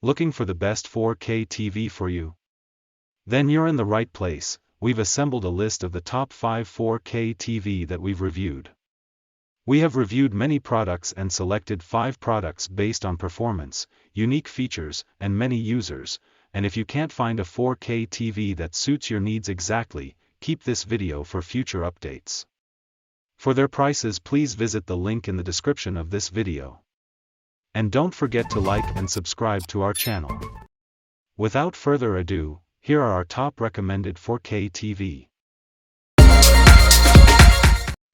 Looking for the best 4K TV for you? Then you're in the right place. We've assembled a list of the top 5 4K TV that we've reviewed. We have reviewed many products and selected 5 products based on performance, unique features, and many users, and if you can't find a 4K TV that suits your needs exactly, keep this video for future updates. For their prices, please visit the link in the description of this video. And don't forget to like and subscribe to our channel. Without further ado, here are our top recommended 4K TV.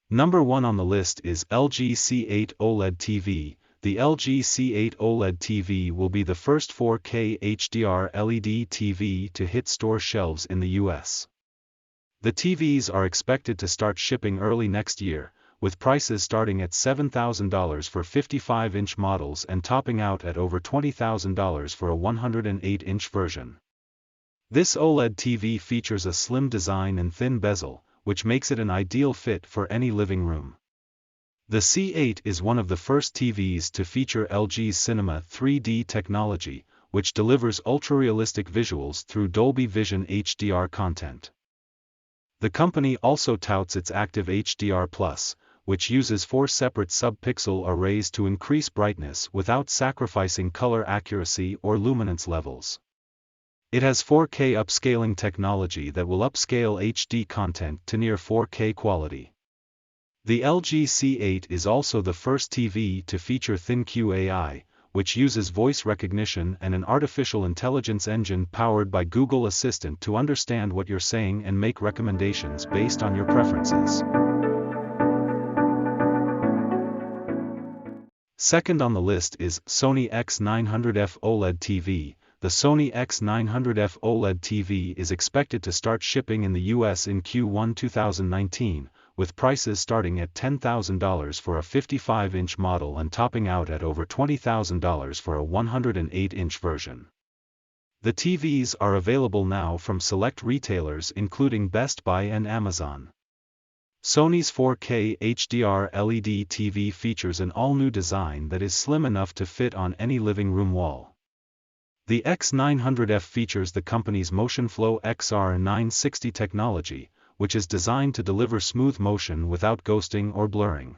Number 1 on the list is LG C8 OLED TV. The LG C8 OLED TV will be the first 4K HDR LED TV to hit store shelves in the US. The TVs are expected to start shipping early next year, with prices starting at $7,000 for 55-inch models and topping out at over $20,000 for a 108-inch version. This OLED TV features a slim design and thin bezel, which makes it an ideal fit for any living room. The C8 is one of the first TVs to feature LG's Cinema 3D technology, which delivers ultra-realistic visuals through Dolby Vision HDR content. The company also touts its Active HDR+, which uses 4 separate sub-pixel arrays to increase brightness without sacrificing color accuracy or luminance levels. It has 4K upscaling technology that will upscale HD content to near 4K quality. The LG C8 is also the first TV to feature ThinQ AI, which uses voice recognition and an artificial intelligence engine powered by Google Assistant to understand what you're saying and make recommendations based on your preferences. Second on the list is Sony X900F OLED TV. The Sony X900F OLED TV is expected to start shipping in the US in Q1 2019, with prices starting at $10,000 for a 55-inch model and topping out at over $20,000 for a 108-inch version. The TVs are available now from select retailers including Best Buy and Amazon. Sony's 4K HDR LED TV features an all-new design that is slim enough to fit on any living room wall. The X900F features the company's MotionFlow XR960 technology, which is designed to deliver smooth motion without ghosting or blurring.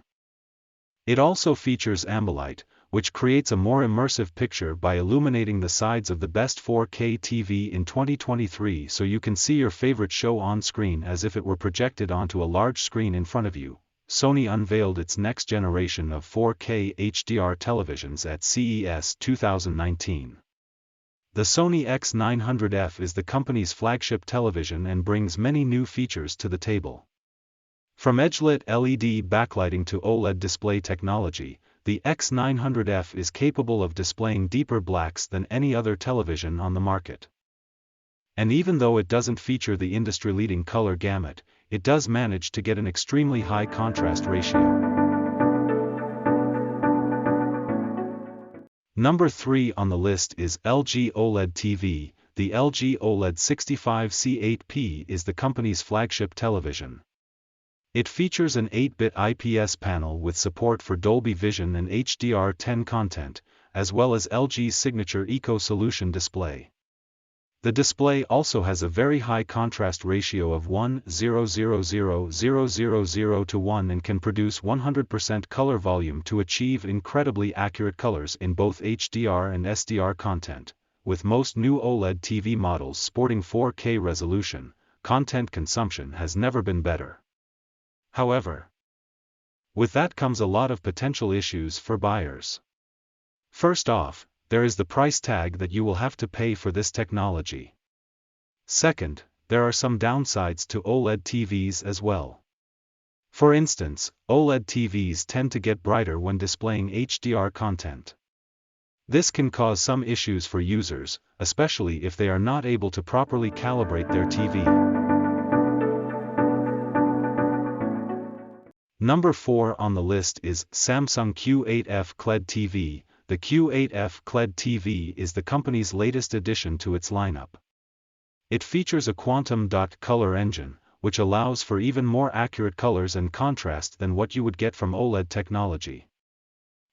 It also features Ambilight, which creates a more immersive picture by illuminating the sides of the best 4K TV in 2023 so you can see your favorite show on screen as if it were projected onto a large screen in front of you. Sony unveiled its next generation of 4K HDR televisions at CES 2019. The Sony X900F is the company's flagship television and brings many new features to the table. From edge-lit LED backlighting to OLED display technology, the X900F is capable of displaying deeper blacks than any other television on the market. And even though it doesn't feature the industry-leading color gamut, it does manage to get an extremely high contrast ratio. Number 3 on the list is LG OLED TV. The LG OLED 65 C8P is the company's flagship television. It features an 8-bit IPS panel with support for Dolby Vision and HDR10 content, as well as LG's signature Eco Solution display. The display also has a very high contrast ratio of 1:0:0:0:0:0 to 1 and can produce 100% color volume to achieve incredibly accurate colors in both HDR and SDR content. With most new OLED TV models sporting 4K resolution, content consumption has never been better. However, with that comes a lot of potential issues for buyers. First off, there is the price tag that you will have to pay for this technology. Second, there are some downsides to OLED TVs as well. For instance, OLED TVs tend to get brighter when displaying HDR content. This can cause some issues for users, especially if they are not able to properly calibrate their TV. Number 4 on the list is Samsung Q8F QLED TV. The Q8F QLED TV is the company's latest addition to its lineup. It features a quantum dot color engine, which allows for even more accurate colors and contrast than what you would get from OLED technology.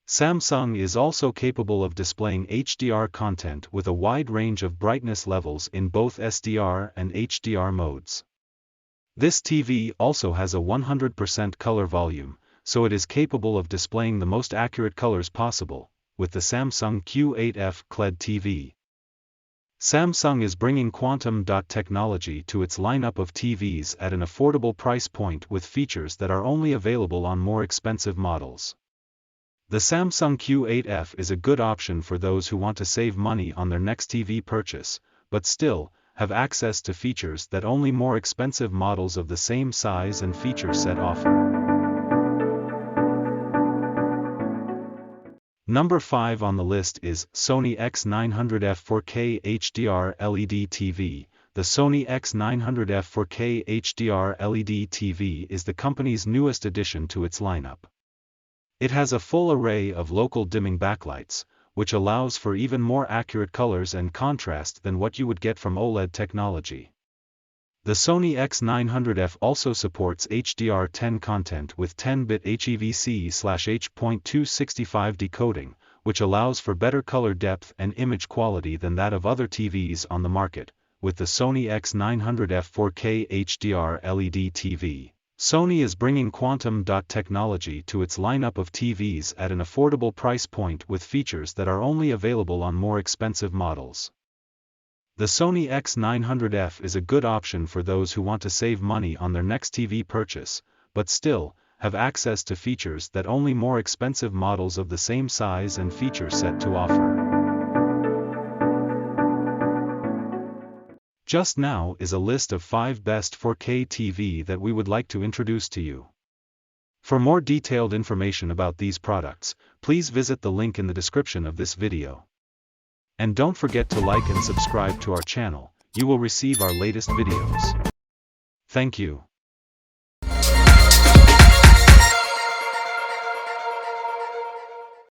Samsung is also capable of displaying HDR content with a wide range of brightness levels in both SDR and HDR modes. This TV also has a 100% color volume, so it is capable of displaying the most accurate colors possible, with the Samsung Q8F QLED TV. Samsung is bringing quantum dot technology to its lineup of TVs at an affordable price point with features that are only available on more expensive models. The Samsung Q8F is a good option for those who want to save money on their next TV purchase, but still have access to features that only more expensive models of the same size and feature set offer. Number 5 on the list is Sony X900F 4K HDR LED TV. The Sony X900F 4K HDR LED TV is the company's newest addition to its lineup. It has a full array of local dimming backlights, which allows for even more accurate colors and contrast than what you would get from OLED technology. The Sony X900F also supports HDR10 content with 10-bit HEVC/H.265 decoding, which allows for better color depth and image quality than that of other TVs on the market. With the Sony X900F 4K HDR LED TV, Sony is bringing quantum dot technology to its lineup of TVs at an affordable price point with features that are only available on more expensive models. The Sony X900F is a good option for those who want to save money on their next TV purchase, but still have access to features that only more expensive models of the same size and feature set to offer. Just now is a list of 5 best 4K TV that we would like to introduce to you. For more detailed information about these products, please visit the link in the description of this video. And don't forget to like and subscribe to our channel, you will receive our latest videos. Thank you.